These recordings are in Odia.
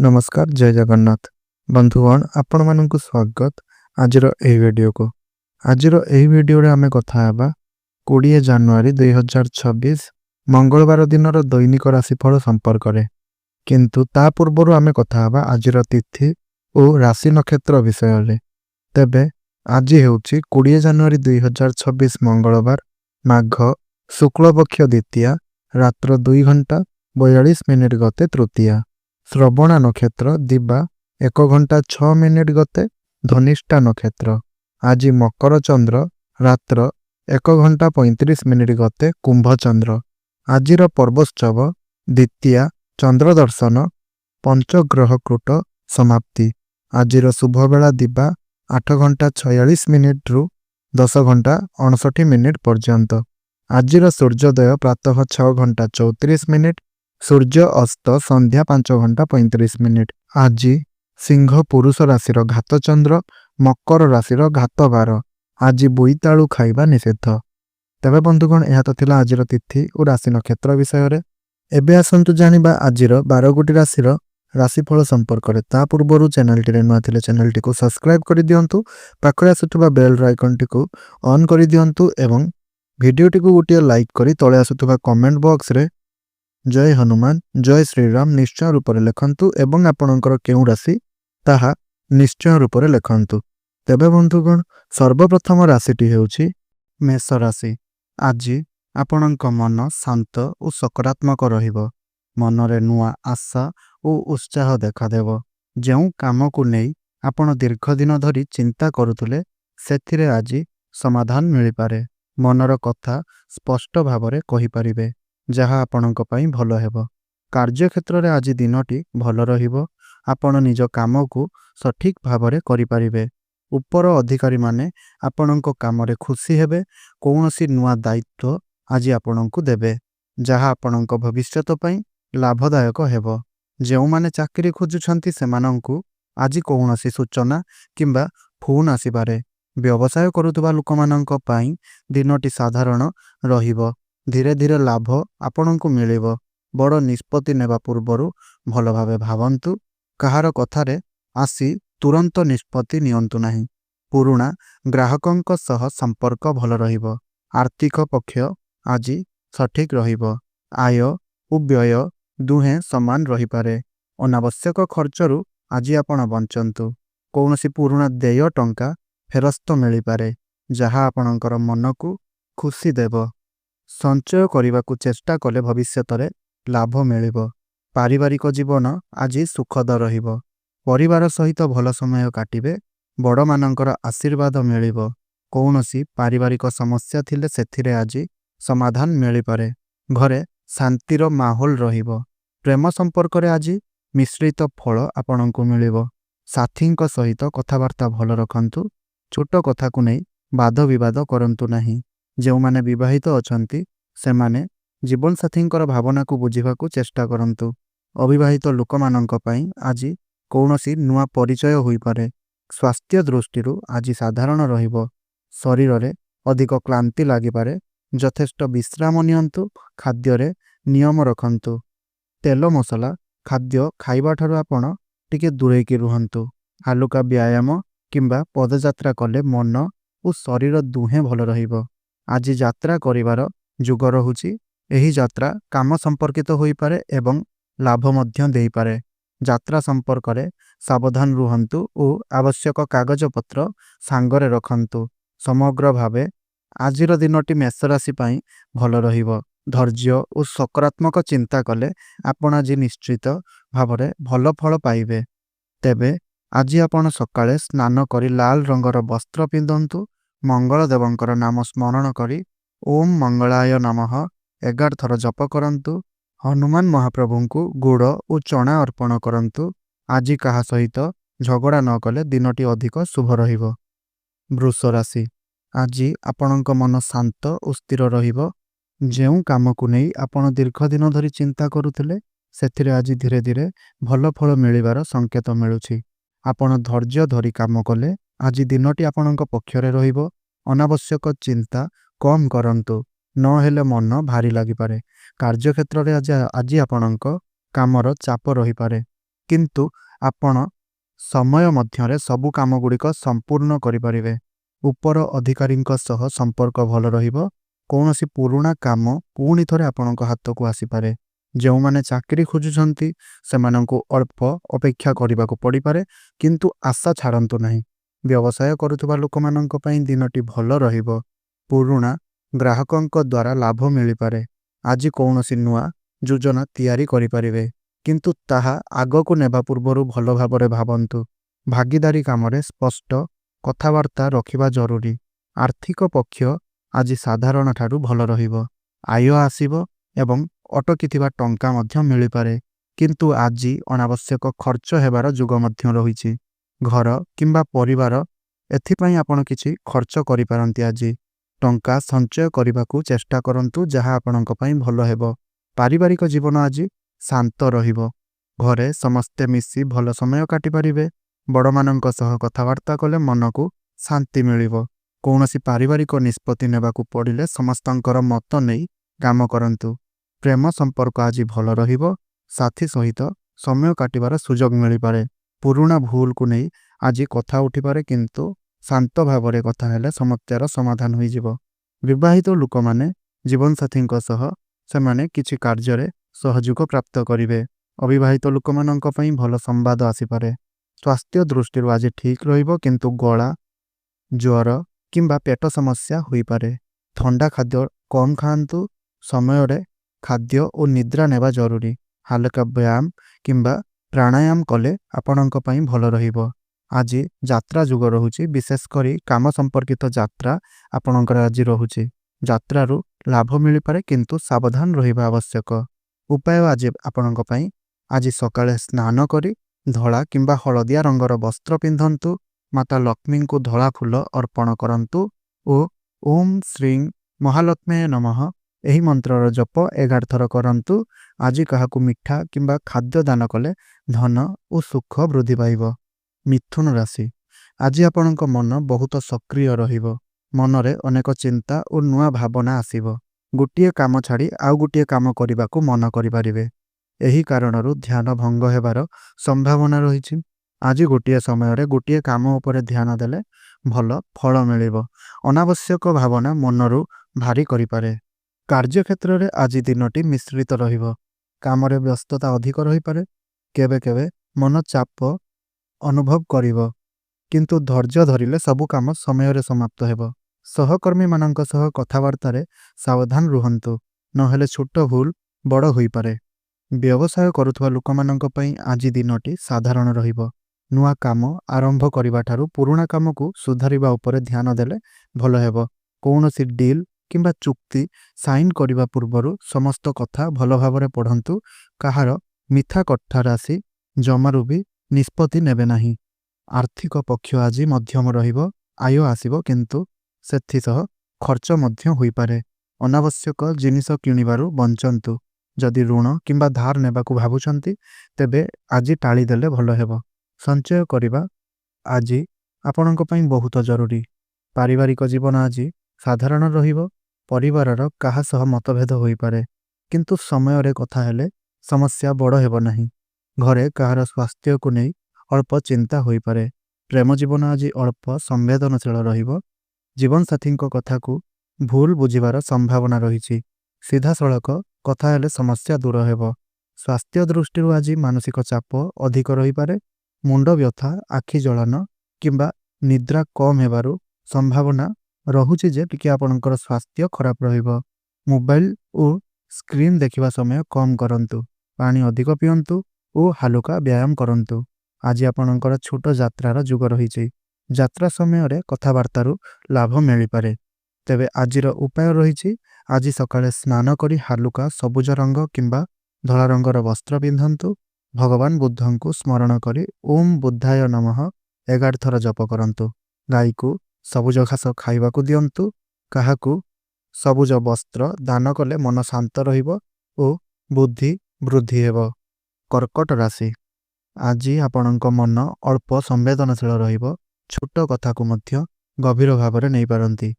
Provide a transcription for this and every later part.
नमस्कार जय जगन्नाथ बंधुगण आपण मानक स्वागत आजिर एही वीडियो को। आजिर एही वीडियो रे आमे कथा हेबा 20 जनवरी 2026 मंगलवार दिन दैनिक राशिफल संपर्क रे। किंतु ता पूर्वरु आमे कथा हेबा आजिर तिथि और राशि नक्षत्र विषय रे। तेबे आज हेउची 20 जनवरी 2026 मंगलवार माघ शुक्ल पक्ष द्वितीया रात्र 2 घंटा 42 मिनिट गते तृतीया श्रवणा नक्षत्र दिबा 1 घंटा 6 मिनिट गते धनिष्ठा नक्षत्र आज मकर चंद्र रात्र 1 घंटा 35 मिनिट गते कुंभ चंद्र आजिर पर्वोत्सव द्वितीया चंद्र दर्शन पंचग्रह कृट समाप्ति आजिर शुभ बेला दिबा 8 घंटा 46 मिनिट रु 10 घंटा 59 मिनिट पर्यंत आजिर सूर्योदय प्रातः 6 घंटा 34 मिनिट सूर्य अस्त संध्या 5 घंटा 35 मिनिट आज सिंह पुरुष राशि घात चंद्र मकर राशि घात बार आज बोईतालु खाइबा निषेध। तेबे बंधुगण यह तो थिला आजिर तिथि और राशि नक्षत्र विषय रे। एबे आसंतु जानिबा आजिर 12 गोटी राशि राशिफल संपर्क रे। ता पूर्वरु चैनल टी रे नुआ थिले चैनल टी को सब्सक्राइब करि दियंतु पाखरे आसुथबा बेल आइकन टी को ऑन करि दियंतु एवं वीडियो टी को गोटे लाइक करि तळे आसुथबा कमेंट बॉक्स रे जय हनुमान जय श्रीराम निश्चय रूप से लिखंतु एवं आपणकर केउ राशि ताहा निश्चय रूप से लिखंतु। तेबे बंधुगण सर्वप्रथम राशिटी हेउछि मेष राशि। आज आपणक मन शांत और सकारात्मक रहिबो। मनरे नुआ आशा और उत्साह देखादेव। जेउ काम को नहीं आपण दीर्घ दिन धरी चिंता करुथुले सेथिरे आज समाधान मिल पारे। मनर कथा स्पष्ट भावरे कहि परिबे जहाँ आपणक पई भलो हेबो। कार्य क्षेत्र रे आज दिनटी भलो रहिबो। आपण निज काम को सठिक भावरे करि परिबे। ऊपर अधिकारी माने आपणक काम रे खुशी हेबे। कोनोसी नुआ दायित्व आज आपणक देबे जहाँ आपणक भविष्यत पई लाभदायक हेबो। जेउ माने चाकरी खोजुछंती सेमानंकु आज कोनोसी सूचना किंबा फोन आसीबारे। व्यवसाय करुतबा लोकमानंक पई दिनटी साधारण रहिबो। धीरे धीरे लाभ आपणको मिलिबो। बड़ निष्पत्ति नेबा पूर्वरु भलो भावे भावंतु। कहार कथारे आसी तुरंत निष्पत्ति नियंतु नाही। पुरुणा ग्राहकंक सह संपर्क भलो रहिबो। आर्थिक पक्ष आज सठिक रहिबो। आय उ व्यय दुहे समान रहि पारे। अनावश्यक खर्चरु आज आपण बंचंतु। कोनोसी पुरुणा देय टंका फेरस्त मिली पारे जहाँ आपणकर मनकु खुशी देबो। संचय करने चेष्टा कले भविष्यत रे लाभ मिलिबो। पारिवारिक जीवन आज सुखद रहिबो। परिवार सहित भल समय काटिबे। बड़ मानकर आशीर्वाद मिलिबो। कौनसी पारिवारिक समस्या थिले सेथिरे आज समाधान मिली पारे। घरे शांतिर माहौल रहिबो। प्रेम संपर्क रे आज मिश्रित फल आपणको मिलिबो। साथींक सहित कथावार्ता भल रखंतु। छोट कथा को नहीं वाद विवाद करंतु नहीं। जो माने विवाहित अछंती सेमाने जीवन साथींकर भावना को बुझिबा को चेष्टा करंतु। अविवाहित लोकमानंक पई आज कौनसी नुआ परिचय होई पारे। स्वास्थ्य दृष्टि आज साधारण रहिबो। शरीर रे अधिक क्लांति लागि पारे। यथेष्ट विश्राम नियंतु। खाद्य रे नियम रखंतु। तेल मसला खाद्य खाइबा ठारू आपण टिके दूरेकी रुहंतु। हालुका व्यायाम किंबा पदयात्रा कले मन और शरीर दुहे भल रहिबो। आज यात्रा करिवार जुग रहुछि। एही यात्रा काम संपर्कित होई पारे एवं लाभ मध्य देई पारे। यात्रा संपर्क रे सावधान रुहंतु और आवश्यक कागज पत्र सांगरे रखंतु। समग्र भावे आजिर दिनटी मेष राशि पई भल रहिबो। धैर्य और सकारात्मक चिंता कले आपण आज निश्चित भावरे भल फल पाइबे। तेबे आज आपण सकाळे स्नान करी लाल रंगर वस्त्र पिंधंतु। मंगल देवंकर नाम स्मरण करी ओम मंगलाय नमः 11 थर जप करंतु। हनुमान महाप्रभु को गुड़ और चना अर्पण करंतु। आज कहा सहित झगड़ा न कले दिनटी अधिक शुभ रहिबो। वृष राशि। आज आपणक मन शांत और स्थिर रहिबो। जेउ काम को नहीं आपण दीर्घ दिन धरी चिंता करुथिले सेथिरे आज धीरे धीरे भल फल मिलिबार संकेत मिलुछि। आपण धैर्य धरी काम कले आज दिनटी आपणक पक्षरे रहिबो। अनावश्यक चिंता कम करंतु न हेले मन भारी लागि पारे। कार्यक्षेत्र रे आज आपणक कामर चाप रही पारे। କିନ୍ତୁ ଆପଣ ସମୟ ମଧ୍ୟରେ ସବୁ କାମଗୁଡ଼ିକ ସମ୍ପୂର୍ଣ୍ଣ କରିପାରିବେ। ଉପର ଅଧିକାରୀଙ୍କ ସହ ସମ୍ପର୍କ ଭଲ ରହିବ। କୌଣସି ପୁରୁଣା କାମ ପୁଣି ଥରେ ଆପଣଙ୍କ ହାତକୁ ଆସିପାରେ। ଯେଉଁମାନେ ଚାକିରି ଖୋଜୁଛନ୍ତି ସେମାନଙ୍କୁ ଅଳ୍ପ ଅପେକ୍ଷା କରିବାକୁ ପଡ଼ିପାରେ, କିନ୍ତୁ ଆଶା ଛାଡ଼ନ୍ତୁ ନାହିଁ। ବ୍ୟବସାୟ କରୁଥିବା ଲୋକମାନଙ୍କ ପାଇଁ ଦିନଟି ଭଲ ରହିବ। ପୁରୁଣା ଗ୍ରାହକଙ୍କ ଦ୍ୱାରା ଲାଭ ମିଳିପାରେ। ଆଜି କୌଣସି ନୂଆ ଯୋଜନା ତିଆରି କରିପାରିବେ, କିନ୍ତୁ ତାହା ଆଗକୁ ନେବା ପୂର୍ବରୁ ଭଲ ଭାବରେ ଭାବନ୍ତୁ। ଭାଗିଦାରୀ କାମରେ ସ୍ପଷ୍ଟ କଥାବାର୍ତ୍ତା ରଖିବା ଜରୁରୀ। ଆର୍ଥିକ ପକ୍ଷ ଆଜି ସାଧାରଣ ଠାରୁ ଭଲ ରହିବ। ଆୟ ଆସିବ ଏବଂ ଅଟକିଥିବା ଟଙ୍କା ମଧ୍ୟ ମିଳିପାରେ, କିନ୍ତୁ ଆଜି ଅନାବଶ୍ୟକ ଖର୍ଚ୍ଚ ହେବାର ଯୁଗ ମଧ୍ୟ ରହିଛି। ଘର କିମ୍ବା ପରିବାର ଏଥିପାଇଁ ଆପଣ କିଛି ଖର୍ଚ୍ଚ କରିପାରନ୍ତି। ଆଜି ଟଙ୍କା ସଞ୍ଚୟ କରିବାକୁ ଚେଷ୍ଟା କରନ୍ତୁ, ଯାହା ଆପଣଙ୍କ ପାଇଁ ଭଲ ହେବ। ପାରିବାରିକ ଜୀବନ ଆଜି ଶାନ୍ତ ରହିବ। ଘରେ ସମସ୍ତେ ମିଶି ଭଲ ସମୟ କାଟିପାରିବେ। ବଡ଼ମାନଙ୍କ ସହ କଥାବାର୍ତ୍ତା କଲେ ମନକୁ ଶାନ୍ତି ମିଳିବ। କୌଣସି ପାରିବାରିକ ନିଷ୍ପତ୍ତି ନେବାକୁ ପଡ଼ିଲେ ସମସ୍ତଙ୍କର ମତ ନେଇ କାମ କରନ୍ତୁ। ପ୍ରେମ ସମ୍ପର୍କ ଆଜି ଭଲ ରହିବ। ସାଥୀ ସହିତ ସମୟ କାଟିବାର ସୁଯୋଗ ମିଳିପାରେ। ପୁରୁଣା ଭୁଲକୁ ନେଇ ଆଜି କଥା ଉଠିପାରେ, କିନ୍ତୁ ଶାନ୍ତ ଭାବରେ କଥା ହେଲେ ସମସ୍ୟାର ସମାଧାନ ହୋଇଯିବ। ବିବାହିତ ଲୋକମାନେ ଜୀବନସାଥୀଙ୍କ ସହ ସେମାନେ କିଛି କାର୍ଯ୍ୟରେ ସହଯୋଗ ପ୍ରାପ୍ତ କରିବେ। ଅବିବାହିତ ଲୋକମାନଙ୍କ ପାଇଁ ଭଲ ସମ୍ବାଦ ଆସିପାରେ। ସ୍ୱାସ୍ଥ୍ୟ ଦୃଷ୍ଟିରୁ ଆଜି ଠିକ୍ ରହିବ, କିନ୍ତୁ ଗଳା, ଜ୍ୱର କିମ୍ବା ପେଟ ସମସ୍ୟା ହୋଇପାରେ। ଥଣ୍ଡା ଖାଦ୍ୟ କମ୍ ଖାଆନ୍ତୁ। ସମୟରେ ଖାଦ୍ୟ ଓ ନିଦ୍ରା ନେବା ଜରୁରୀ। ହାଲକା ବ୍ୟାୟାମ କିମ୍ବା ପ୍ରାଣାୟାମ କଲେ ଆପଣଙ୍କ ପାଇଁ ଭଲ ରହିବ। ଆଜି ଯାତ୍ରା ଯୁଗ ରହୁଛି, ବିଶେଷ କରି କାମ ସମ୍ପର୍କିତ ଯାତ୍ରା ଆପଣଙ୍କର ଆଜି ରହୁଛି। ଯାତ୍ରାରୁ ଲାଭ ମିଳିପାରେ, କିନ୍ତୁ ସାବଧାନ ରହିବା ଆବଶ୍ୟକ। ଉପାୟ ଆଜି ଆପଣଙ୍କ ପାଇଁ, ଆଜି ସକାଳେ ସ୍ନାନ କରି ଧଳା କିମ୍ବା ହଳଦିଆ ରଙ୍ଗର ବସ୍ତ୍ର ପିନ୍ଧନ୍ତୁ। ମାତା ଲକ୍ଷ୍ମୀଙ୍କୁ ଧଳା ଫୁଲ ଅର୍ପଣ କରନ୍ତୁ ଓ ଓମ୍ ଶ୍ରୀ ମହାଲକ୍ଷ୍ମୀ ନମଃ ଏହି ମନ୍ତ୍ରର ଜପ 11 ଥର କରନ୍ତୁ। ଆଜି କାହାକୁ ମିଠା କିମ୍ବା ଖାଦ୍ୟ ଦାନ କଲେ ଧନ ଓ ସୁଖ ବୃଦ୍ଧି ପାଇବ। ମିଥୁନ ରାଶି, ଆଜି ଆପଣଙ୍କ ମନ ବହୁତ ସକ୍ରିୟ ରହିବ। ମନରେ ଅନେକ ଚିନ୍ତା ଓ ନୂଆ ଭାବନା ଆସିବ। ଗୋଟିଏ କାମ ଛାଡ଼ି ଆଉ ଗୋଟିଏ କାମ କରିବାକୁ ମନ କରିପାରିବେ। ଏହି କାରଣରୁ ଧ୍ୟାନ ଭଙ୍ଗ ହେବାର ସମ୍ଭାବନା ରହିଛି। ଆଜି ଗୋଟିଏ ସମୟରେ ଗୋଟିଏ କାମ ଉପରେ ଧ୍ୟାନ ଦେଲେ ଭଲ ଫଳ ମିଳିବ। ଅନାବଶ୍ୟକ ଭାବନା ମନରୁ ଭାରି କରିପାରେ। କାର୍ଯ୍ୟକ୍ଷେତ୍ରରେ ଆଜି ଦିନଟି ମିଶ୍ରିତ ରହିବ। କାମରେ ବ୍ୟସ୍ତତା ଅଧିକ ରହିପାରେ। କେବେ କେବେ ମନ ଚାପ ଅନୁଭବ କରିବ, କିନ୍ତୁ ଧୈର୍ଯ୍ୟ ଧରିଲେ ସବୁ କାମ ସମୟରେ ସମାପ୍ତ ହେବ। ସହକର୍ମୀମାନଙ୍କ ସହ କଥାବାର୍ତ୍ତାରେ ସାବଧାନ ରୁହନ୍ତୁ, ନହେଲେ ଛୋଟ ଭୁଲ ବଡ଼ ହୋଇପାରେ। ବ୍ୟବସାୟ କରୁଥିବା ଲୋକମାନଙ୍କ ପାଇଁ ଆଜି ଦିନଟି ସାଧାରଣ ରହିବ। ନୂଆ କାମ ଆରମ୍ଭ କରିବା ଠାରୁ ପୁରୁଣା କାମକୁ ସୁଧାରିବା ଉପରେ ଧ୍ୟାନ ଦେଲେ ଭଲ ହେବ। କୌଣସି ଡିଲ୍ କିମ୍ବା ଚୁକ୍ତି ସାଇନ୍ କରିବା ପୂର୍ବରୁ ସମସ୍ତ କଥା ଭଲ ଭାବରେ ପଢ଼ନ୍ତୁ। କାହାର ମିଥ୍ୟା କଥାରେ ଆସି ଜମାରୁ ବି ନିଷ୍ପତ୍ତି ନେବେ ନାହିଁ। ଆର୍ଥିକ ପକ୍ଷ ଆଜି ମଧ୍ୟମ ରହିବ। ଆୟ ଆସିବ, କିନ୍ତୁ ସେଥିସହ ଖର୍ଚ୍ଚ ମଧ୍ୟ ହୋଇପାରେ। ଅନାବଶ୍ୟକ ଜିନିଷ କିଣିବାରୁ ବଞ୍ଚନ୍ତୁ। ଯଦି ଋଣ କିମ୍ବା ଧାର ନେବାକୁ ଭାବୁଛନ୍ତି, ତେବେ ଆଜି ଟାଳିଦେଲେ ଭଲ ହେବ। ସଞ୍ଚୟ କରିବା ଆଜି ଆପଣଙ୍କ ପାଇଁ ବହୁତ ଜରୁରୀ। ପାରିବାରିକ ଜୀବନ ଆଜି ସାଧାରଣ ରହିବ। ପରିବାରର କାହା ସହ ମତଭେଦ ହୋଇପାରେ, କିନ୍ତୁ ସମୟରେ କଥା ହେଲେ ସମସ୍ୟା ବଡ଼ ହେବ ନାହିଁ। ଘରେ କାହାର ସ୍ୱାସ୍ଥ୍ୟକୁ ନେଇ ଅଳ୍ପ ଚିନ୍ତା ହୋଇପାରେ। ପ୍ରେମ ଜୀବନ ଆଜି ଅଳ୍ପ ସମ୍ବେଦନଶୀଳ ରହିବ। ଜୀବନସାଥୀଙ୍କ କଥାକୁ ଭୁଲ ବୁଝିବାର ସମ୍ଭାବନା ରହିଛି। ସିଧାସଳଖ କଥା ହେଲେ ସମସ୍ୟା ଦୂର ହେବ। ସ୍ୱାସ୍ଥ୍ୟ ଦୃଷ୍ଟିରୁ ଆଜି ମାନସିକ ଚାପ ଅଧିକ ରହିପାରେ। ମୁଣ୍ଡ ବ୍ୟଥା, ଆଖି ଜଳନ କିମ୍ବା ନିଦ୍ରା କମ୍ ହେବାରୁ ସମ୍ଭାବନା ରହୁଛି ଯେ ଟିକେ ଆପଣଙ୍କର ସ୍ୱାସ୍ଥ୍ୟ ଖରାପ ରହିବ। ମୋବାଇଲ ଓ ସ୍କ୍ରିନ୍ ଦେଖିବା ସମୟ କମ୍ କରନ୍ତୁ। ପାଣି ଅଧିକ ପିଅନ୍ତୁ ଓ ହାଲୁକା ବ୍ୟାୟାମ କରନ୍ତୁ। ଆଜି ଆପଣଙ୍କର ଛୋଟ ଯାତ୍ରାର ଯୁଗ ରହିଛି। ଯାତ୍ରା ସମୟରେ କଥାବାର୍ତ୍ତାରୁ ଲାଭ ମିଳିପାରେ। ତେବେ ଆଜିର ଉପାୟ ରହିଛି, ଆଜି ସକାଳେ ସ୍ନାନ କରି ହାଲୁକା ସବୁଜ ରଙ୍ଗ କିମ୍ବା ଧଳା ରଙ୍ଗର ବସ୍ତ୍ର ପିନ୍ଧନ୍ତୁ। ଭଗବାନ ବୁଦ୍ଧଙ୍କୁ ସ୍ମରଣ କରି ଓମ୍ ବୁଦ୍ଧାୟ ନମଃ 11 ଥର ଜପ କରନ୍ତୁ। ଗାଈକୁ ସବୁଜ ଘାସ ଖାଇବାକୁ ଦିଅନ୍ତୁ। କାହାକୁ ସବୁଜ ବସ୍ତ୍ର ଦାନ କଲେ ମନ ଶାନ୍ତ ରହିବ ଓ ବୁଦ୍ଧି ବୃଦ୍ଧି ହେବ। କର୍କଟ ରାଶି, ଆଜି ଆପଣଙ୍କ ମନ ଅଳ୍ପ ସମ୍ବେଦନଶୀଳ ରହିବ। ଛୋଟ କଥାକୁ ମଧ୍ୟ ଗଭୀର ଭାବରେ ନେଇପାରନ୍ତି।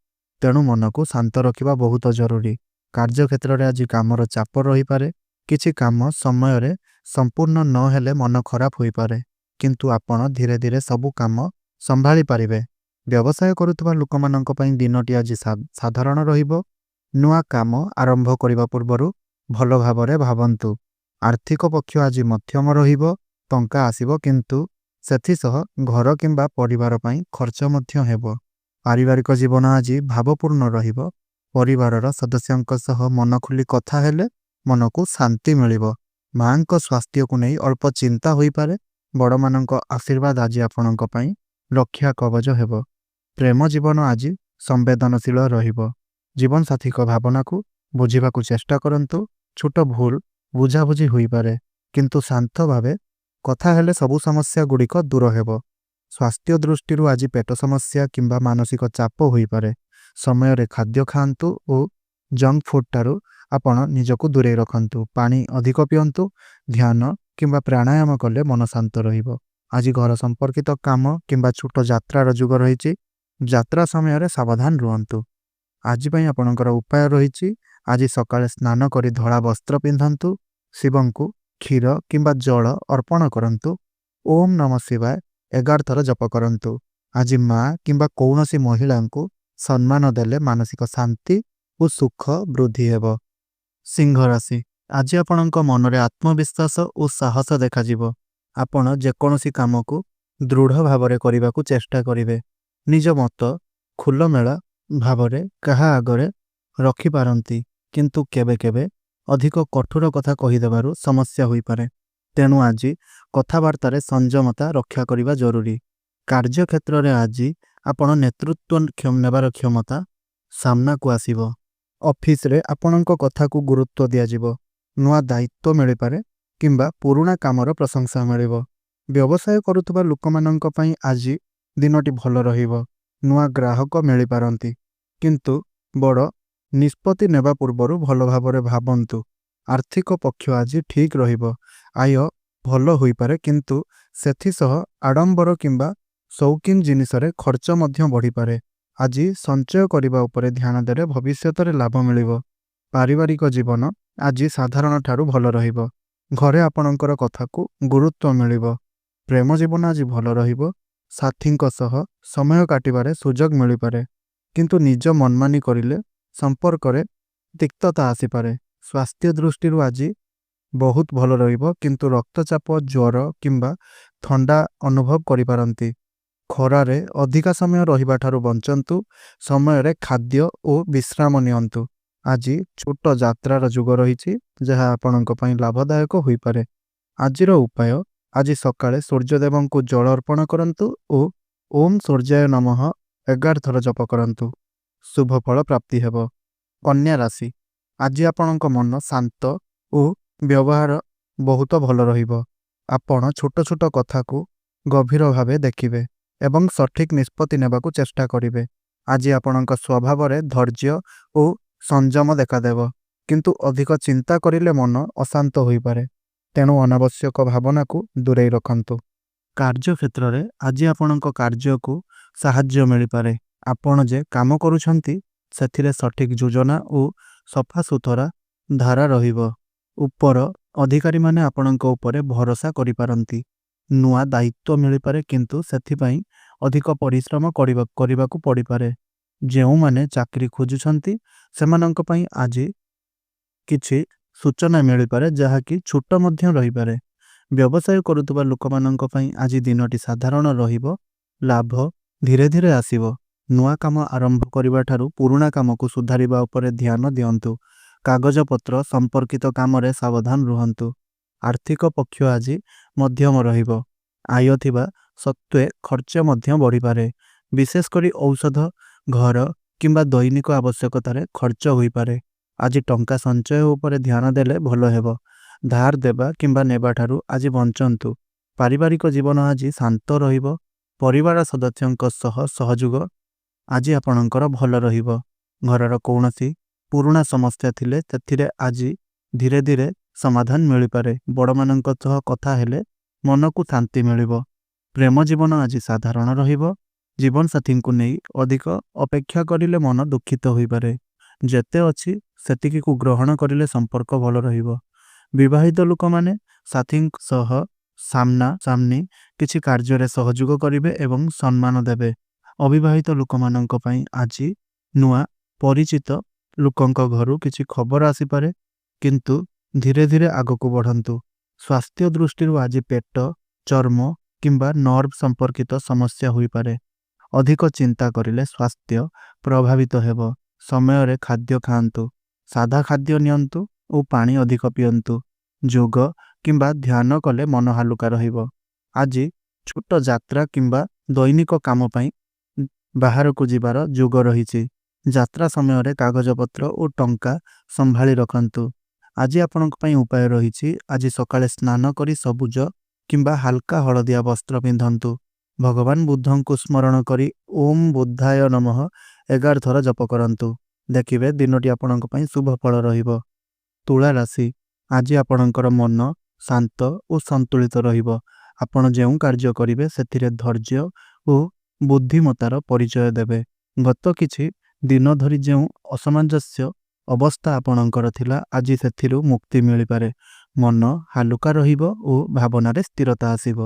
ତେଣୁ ମନକୁ ଶାନ୍ତ ରଖିବା ବହୁତ ଜରୁରୀ। କାର୍ଯ୍ୟକ୍ଷେତ୍ରରେ ଆଜି କାମର ଚାପ ରହିପାରେ। କିଛି କାମ ସମୟରେ ସମ୍ପୂର୍ଣ୍ଣ ନ ହେଲେ ମନ ଖରାପ ହୋଇପାରେ, କିନ୍ତୁ ଆପଣ ଧୀରେ ଧୀରେ ସବୁ କାମ ସମ୍ଭାଳି ପାରିବେ। ବ୍ୟବସାୟ କରୁଥିବା ଲୋକମାନଙ୍କ ପାଇଁ ଦିନଟି ଆଜି ସାଧାରଣ ରହିବ। ନୂଆ କାମ ଆରମ୍ଭ କରିବା ପୂର୍ବରୁ ଭଲ ଭାବରେ ଭାବନ୍ତୁ। ଆର୍ଥିକ ପକ୍ଷ ଆଜି ମଧ୍ୟମ ରହିବ। ଟଙ୍କା ଆସିବ, କିନ୍ତୁ ସେଥିସହ ଘର କିମ୍ବା ପରିବାର ପାଇଁ ଖର୍ଚ୍ଚ ମଧ୍ୟ ହେବ। ପାରିବାରିକ ଜୀବନ ଆଜି ଭାବପୂର୍ଣ୍ଣ ରହିବ। ପରିବାରର ସଦସ୍ୟଙ୍କ ସହ ମନ ଖୋଲି କଥା ହେଲେ ମନକୁ ଶାନ୍ତି ମିଳିବ। ମାଙ୍କ ସ୍ୱାସ୍ଥ୍ୟକୁ ନେଇ ଅଳ୍ପ ଚିନ୍ତା ହୋଇପାରେ। ବଡ଼ମାନଙ୍କ ଆଶୀର୍ବାଦ ଆଜି ଆପଣଙ୍କ ପାଇଁ ରକ୍ଷା କବଚ ହେବ। ପ୍ରେମ ଜୀବନ ଆଜି ସମ୍ବେଦନଶୀଳ ରହିବ। ଜୀବନସାଥୀଙ୍କ ଭାବନାକୁ ବୁଝିବାକୁ ଚେଷ୍ଟା କରନ୍ତୁ। ଛୋଟ ଭୁଲ ବୁଝାବୁଝି ହୋଇପାରେ, କିନ୍ତୁ ଶାନ୍ତ ଭାବେ କଥା ହେଲେ ସବୁ ସମସ୍ୟା ଗୁଡ଼ିକ ଦୂର ହେବ। ସ୍ୱାସ୍ଥ୍ୟ ଦୃଷ୍ଟିରୁ ଆଜି ପେଟ ସମସ୍ୟା କିମ୍ବା ମାନସିକ ଚାପ ହୋଇପାରେ। ସମୟରେ ଖାଦ୍ୟ ଖାଆନ୍ତୁ ଓ ଜଙ୍କ ଫୁଡ୍ ଠାରୁ ଆପଣ ନିଜକୁ ଦୂରେଇ ରଖନ୍ତୁ। ପାଣି ଅଧିକ ପିଅନ୍ତୁ। ଧ୍ୟାନ କିମ୍ବା ପ୍ରାଣାୟାମ କଲେ ମନ ଶାନ୍ତ ରହିବ। ଆଜି ଘର ସମ୍ପର୍କିତ କାମ କିମ୍ବା ଛୋଟ ଯାତ୍ରାର ଯୁଗ ରହିଛି। ଯାତ୍ରା ସମୟରେ ସାବଧାନ ରୁହନ୍ତୁ। ଆଜି ପାଇଁ ଆପଣଙ୍କର ଉପାୟ ରହିଛି। ଆଜି ସକାଳେ ସ୍ନାନ କରି ଧଳା ବସ୍ତ୍ର ପିନ୍ଧନ୍ତୁ। ଶିବଙ୍କୁ କ୍ଷୀର କିମ୍ବା ଜଳ ଅର୍ପଣ କରନ୍ତୁ। ଓମ୍ ନମଃ ଶିବାୟ 11 ଥର ଜପ କରନ୍ତୁ। ଆଜି ମା କିମ୍ବା କୌଣସି ମହିଳାଙ୍କୁ ସମ୍ମାନ ଦେଲେ ମାନସିକ ଶାନ୍ତି ଓ ସୁଖ ବୃଦ୍ଧି ହେବ। ସିଂହ ରାଶି, ଆଜି ଆପଣଙ୍କ ମନରେ ଆତ୍ମବିଶ୍ୱାସ ଓ ସାହସ ଦେଖାଯିବ। ଆପଣ ଯେକୌଣସି କାମକୁ ଦୃଢ଼ ଭାବରେ କରିବାକୁ ଚେଷ୍ଟା କରିବେ। ନିଜ ମତ ଖୋଲମେଳା ଭାବରେ କାହା ଆଗରେ ରଖିପାରନ୍ତି, କିନ୍ତୁ କେବେ କେବେ ଅଧିକ କଠୋର କଥା କହିଦେବାରୁ ସମସ୍ୟା ହୋଇପାରେ। ତେଣୁ ଆଜି କଥାବାର୍ତ୍ତାରେ ସଂଯମତା ରକ୍ଷା କରିବା ଜରୁରୀ। କାର୍ଯ୍ୟକ୍ଷେତ୍ରରେ ଆଜି ଆପଣ ନେତୃତ୍ୱ ନେବାର କ୍ଷମତା ସାମ୍ନାକୁ ଆସିବ। ଅଫିସରେ ଆପଣଙ୍କ କଥାକୁ ଗୁରୁତ୍ୱ ଦିଆଯିବ। ନୂଆ ଦାୟିତ୍ୱ ମିଳିପାରେ କିମ୍ବା ପୁରୁଣା କାମର ପ୍ରଶଂସା ମିଳିବ। ବ୍ୟବସାୟ କରୁଥିବା ଲୋକମାନଙ୍କ ପାଇଁ ଆଜି ଦିନଟି ଭଲ ରହିବ। ନୂଆ ଗ୍ରାହକ ମିଳିପାରନ୍ତି, କିନ୍ତୁ ବଡ଼ ନିଷ୍ପତ୍ତି ନେବା ପୂର୍ବରୁ ଭଲ ଭାବରେ ଭାବନ୍ତୁ। ଆର୍ଥିକ ପକ୍ଷ ଆଜି ଠିକ୍ ରହିବ। ଆୟ ଭଲ ହୋଇପାରେ, କିନ୍ତୁ ସେଥିସହ ଆଡ଼ମ୍ବର କିମ୍ବା ସୌକିନ ଜିନିଷରେ ଖର୍ଚ୍ଚ ମଧ୍ୟ ବଢ଼ିପାରେ। ଆଜି ସଞ୍ଚୟ କରିବା ଉପରେ ଧ୍ୟାନ ଦେଲେ ଭବିଷ୍ୟତରେ ଲାଭ ମିଳିବ। ପାରିବାରିକ ଜୀବନ ଆଜି ସାଧାରଣ ଠାରୁ ଭଲ ରହିବ। ଘରେ ଆପଣଙ୍କର କଥାକୁ ଗୁରୁତ୍ୱ ମିଳିବ। ପ୍ରେମ ଜୀବନ ଆଜି ଭଲ ରହିବ। ସାଥୀଙ୍କ ସହ ସମୟ କାଟିବାରେ ସୁଯୋଗ ମିଳିପାରେ, କିନ୍ତୁ ନିଜ ମନମାନି କରିଲେ ସମ୍ପର୍କରେ ତିକ୍ତତା ଆସିପାରେ। ସ୍ୱାସ୍ଥ୍ୟ ଦୃଷ୍ଟିରୁ ଆଜି ବହୁତ ଭଲ ରହିବ, କିନ୍ତୁ ରକ୍ତଚାପ, ଜ୍ୱର କିମ୍ବା ଥଣ୍ଡା ଅନୁଭବ କରିପାରନ୍ତି। ଖରାରେ ଅଧିକା ସମୟ ରହିବାଠାରୁ ବଞ୍ଚନ୍ତୁ। ସମୟରେ ଖାଦ୍ୟ ଓ ବିଶ୍ରାମ ନିଅନ୍ତୁ। ଆଜି ଛୋଟ ଯାତ୍ରାର ଯୁଗ ରହିଛି, ଯାହା ଆପଣଙ୍କ ପାଇଁ ଲାଭଦାୟକ ହୋଇପାରେ। ଆଜିର ଉପାୟ, ଆଜି ସକାଳେ ସୂର୍ଯ୍ୟଦେବଙ୍କୁ ଜଳ ଅର୍ପଣ କରନ୍ତୁ ଓ ଓମ୍ ସୂର୍ଯ୍ୟାୟ ନମଃ 11 ଥର ଜପ କରନ୍ତୁ। ଶୁଭ ଫଳ ପ୍ରାପ୍ତି ହେବ। କନ୍ୟା ରାଶି, ଆଜି ଆପଣଙ୍କ ମନ ଶାନ୍ତ ଓ ବ୍ୟବହାର ବହୁତ ଭଲ ରହିବ। ଆପଣ ଛୋଟ ଛୋଟ କଥାକୁ ଗଭୀର ଭାବେ ଦେଖିବେ ଏବଂ ସଠିକ୍ ନିଷ୍ପତ୍ତି ନେବାକୁ ଚେଷ୍ଟା କରିବେ। ଆଜି ଆପଣଙ୍କ ସ୍ୱଭାବରେ ଧୈର୍ଯ୍ୟ ଓ ସଂଯମ ଦେଖାଦେବ, କିନ୍ତୁ ଅଧିକ ଚିନ୍ତା କରିଲେ ମନ ଅଶାନ୍ତ ହୋଇପାରେ। ତେଣୁ ଅନାବଶ୍ୟକ ଭାବନାକୁ ଦୂରେଇ ରଖନ୍ତୁ। କାର୍ଯ୍ୟକ୍ଷେତ୍ରରେ ଆଜି ଆପଣଙ୍କ କାର୍ଯ୍ୟକୁ ସାହାଯ୍ୟ ମିଳିପାରେ। ଆପଣ ଯେ କାମ କରୁଛନ୍ତି ସେଥିରେ ସଠିକ୍ ଯୋଜନା ଓ ସଫାସୁତରା ଧାରା ରହିବ। ଉପର ଅଧିକାରୀମାନେ ଆପଣଙ୍କ ଉପରେ ଭରସା କରିପାରନ୍ତି। ନୂଆ ଦାୟିତ୍ୱ ମିଳିପାରେ, କିନ୍ତୁ ସେଥିପାଇଁ ଅଧିକ ପରିଶ୍ରମ କରିବାକୁ ପଡ଼ିପାରେ। ଯେଉଁମାନେ ଚାକିରି ଖୋଜୁଛନ୍ତି ସେମାନଙ୍କ ପାଇଁ ଆଜି କିଛି ସୂଚନା ମିଳିପାରେ, ଯାହାକି ଛୋଟ ମଧ୍ୟ ରହିପାରେ। ବ୍ୟବସାୟ କରୁଥିବା ଲୋକମାନଙ୍କ ପାଇଁ ଆଜି ଦିନଟି ସାଧାରଣ ରହିବ। ଲାଭ ଧୀରେ ଧୀରେ ଆସିବ। ନୂଆ କାମ ଆରମ୍ଭ କରିବା ଠାରୁ ପୁରୁଣା କାମକୁ ସୁଧାରିବା ଉପରେ ଧ୍ୟାନ ଦିଅନ୍ତୁ। କାଗଜପତ୍ର ସମ୍ପର୍କିତ କାମରେ ସାବଧାନ ରୁହନ୍ତୁ। ଆର୍ଥିକ ପକ୍ଷ ଆଜି ମଧ୍ୟମ ରହିବ। ଆୟ ଥିବା ସତ୍ତ୍ୱେ ଖର୍ଚ୍ଚ ମଧ୍ୟ ବଢ଼ିପାରେ। ବିଶେଷ କରି ଔଷଧ, ଘର କିମ୍ବା ଦୈନିକ ଆବଶ୍ୟକତାରେ ଖର୍ଚ୍ଚ ହୋଇପାରେ। ଆଜି ଟଙ୍କା ସଞ୍ଚୟ ଉପରେ ଧ୍ୟାନ ଦେଲେ ଭଲ ହେବ। ଧାର ଦେବା କିମ୍ବା ନେବାଠାରୁ ଆଜି ବଞ୍ଚନ୍ତୁ। ପାରିବାରିକ ଜୀବନ ଆଜି ଶାନ୍ତ ରହିବ। ପରିବାର ସଦସ୍ୟଙ୍କ ସହ ସହଯୋଗ ଆଜି ଆପଣଙ୍କର ଭଲ ରହିବ। ଘରର କୌଣସି ପୁରୁଣା ସମସ୍ୟା ଥିଲେ ସେଥିରେ ଆଜି ଧୀରେ ଧୀରେ ସମାଧାନ ମିଳିପାରେ। ବଡ଼ମାନଙ୍କ ସହ କଥା ହେଲେ ମନକୁ ଶାନ୍ତି ମିଳିବ। ପ୍ରେମ ଜୀବନ ଆଜି ସାଧାରଣ ରହିବ। ଜୀବନସାଥୀଙ୍କୁ ନେଇ ଅଧିକ ଅପେକ୍ଷା କରିଲେ ମନ ଦୁଃଖିତ ହୋଇପାରେ। ଯେତେ ଅଛି ସେତିକିକୁ ଗ୍ରହଣ କରିଲେ ସମ୍ପର୍କ ଭଲ ରହିବ। ବିବାହିତ ଲୋକମାନେ ସାଥୀଙ୍କ ସହ ସାମ୍ନା ସାମ୍ନି କିଛି କାର୍ଯ୍ୟରେ ସହଯୋଗ କରିବେ ଏବଂ ସମ୍ମାନ ଦେବେ। ଅବିବାହିତ ଲୋକମାନଙ୍କ ପାଇଁ ଆଜି ନୂଆ ପରିଚିତ ଲୋକଙ୍କ ଘରୁ କିଛି ଖବର ଆସିପାରେ, କିନ୍ତୁ ଧୀରେ ଧୀରେ ଆଗକୁ ବଢ଼ନ୍ତୁ। ସ୍ୱାସ୍ଥ୍ୟ ଦୃଷ୍ଟିରୁ ଆଜି ପେଟ, ଚର୍ମ କିମ୍ବା ନର୍ଭ ସମ୍ପର୍କିତ ସମସ୍ୟା ହୋଇପାରେ। ଅଧିକ ଚିନ୍ତା କରିଲେ ସ୍ୱାସ୍ଥ୍ୟ ପ୍ରଭାବିତ ହେବ। ସମୟରେ ଖାଦ୍ୟ ଖାଆନ୍ତୁ, ସାଧା ଖାଦ୍ୟ ନିଅନ୍ତୁ ଓ ପାଣି ଅଧିକ ପିଅନ୍ତୁ। ଯୋଗ କିମ୍ବା ଧ୍ୟାନ କଲେ ମନ ହାଲୁକା ରହିବ। ଆଜି ଛୋଟ ଯାତ୍ରା କିମ୍ବା ଦୈନିକ କାମ ପାଇଁ ବାହାରକୁ ଯିବାର ଯୋଗ ରହିଛି। ଯାତ୍ରା ସମୟରେ କାଗଜପତ୍ର ଓ ଟଙ୍କା ସମ୍ଭାଳି ରଖନ୍ତୁ। ଆଜି ଆପଣଙ୍କ ପାଇଁ ଉପାୟ ରହିଛି। ଆଜି ସକାଳେ ସ୍ନାନ କରି ସବୁଜ କିମ୍ବା ହାଲକା ହଳଦିଆ ବସ୍ତ୍ର ପିନ୍ଧନ୍ତୁ। ଭଗବାନ ବୁଦ୍ଧଙ୍କୁ ସ୍ମରଣ କରି ଓମ୍ ବୁଦ୍ଧାୟ ନମଃ 11 ଥର ଜପ କରନ୍ତୁ। ଦେଖିବେ ଦିନଟି ଆପଣଙ୍କ ପାଇଁ ଶୁଭ ଫଳ ରହିବ। ତୁଳା ରାଶି, ଆଜି ଆପଣଙ୍କର ମନ ଶାନ୍ତ ଓ ସନ୍ତୁଳିତ ରହିବ। ଆପଣ ଯେଉଁ କାର୍ଯ୍ୟ କରିବେ ସେଥିରେ ଧୈର୍ଯ୍ୟ ଓ ବୁଦ୍ଧିମତାର ପରିଚୟ ଦେବେ। ଗତ କିଛି ଦିନ ଧରି ଯେଉଁ ଅସାମଞ୍ଜସ୍ୟ ଅବସ୍ଥା ଆପଣଙ୍କର ଥିଲା, ଆଜି ସେଥିରୁ ମୁକ୍ତି ମିଳିପାରେ। ମନ ହାଲୁକା ରହିବ ଓ ଭାବନାରେ ସ୍ଥିରତା ଆସିବ।